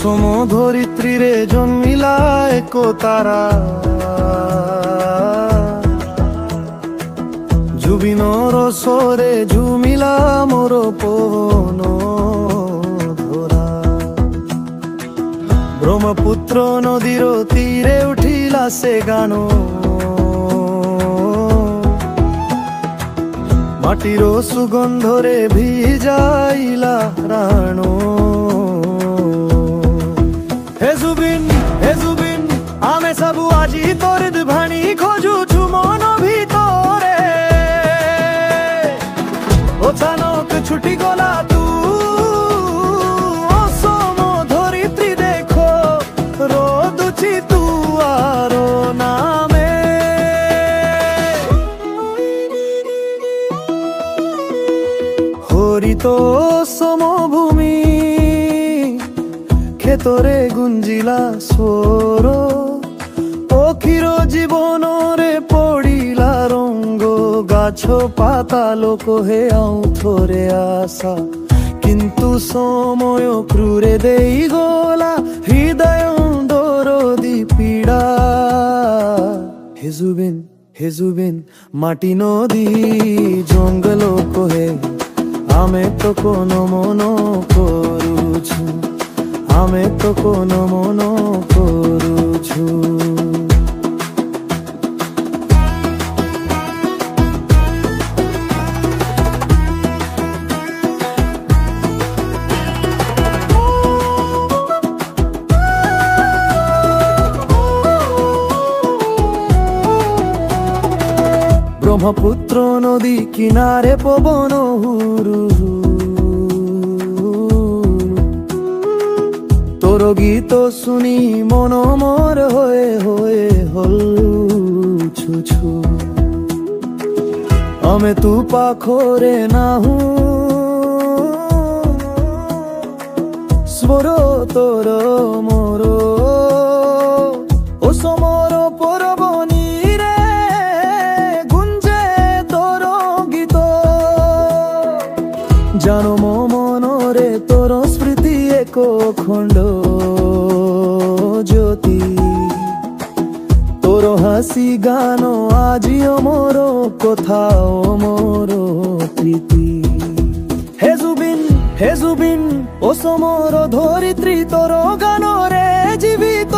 অসম ধরিত্রীরে জন্মিলা এক তারা, জুবিনর স্বরে ঝুমিলা মোর পবন ধরা। ব্রহ্মপুত্র নদীর তীরে উঠিলা সে গান, মাটির সুগন্ধরে ভিজাইলা প্রাণ। হে জুবিন আমি সবু আজি তোর ভাণী খোঁজুছু মন ভিতরে, অচানক ছুটি গলা তু অসম ধরিত্রী দেখো রোদুছি তু আর নামে। হরিত সমভূমি ক্ষেতরে গুঞ্জিলা স্বর, পক্ষীর জীবনরে পড়িলা রঙ্গ। গাছ পাতাল কহে আউ থরে আশা, কিন্তু সময় ক্রুরে দেই গলা হৃদয় দরদি পীড়া। হে জুবিন মাটি নদী জঙ্গল কহে আমি তো কোন মন করুছু, আমি তো কোন মন করুছু। ব্রহ্মপুত্র নদী কিনারে পবন হুরু, তোর গীত শুনি মন মোর হয়ে হয়ে হল ছুছু। আমি তু পাখরে নাহু স্বর তোর মোর, ও সমর পরবনী রে গুঞ্জে তোর গীত। জানো মনরে তোর স্মৃতি এক খণ্ড জ্যোতি, তোর হাসি গান আজিও মোর কোথাও মোর প্রীতি। হে জুবিন ও সমর ধরিত্রী তোর গানরে জীবিত,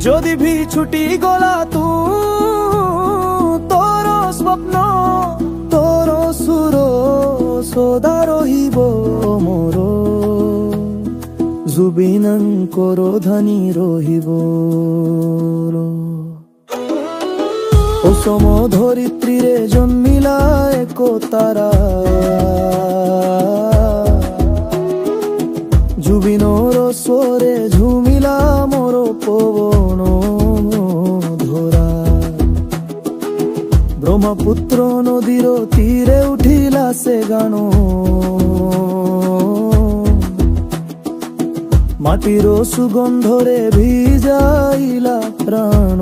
যদি ভি ছুটি গলা তু তোর স্বপ্ন তোর সুর সদা রহিব মোর। জুবিনঙ্কর ধ্বনি রহিব। অসম ধরিত্রীরে জন্মিলা এক তারা, জুবিনর স্বরে ঝুমিলা মোর পবন ধরা। ব্রহ্মপুত্র নদীর তীরে উঠিলা সে গান, মাটির সুগন্ধরে ভিজাইলা প্রাণ।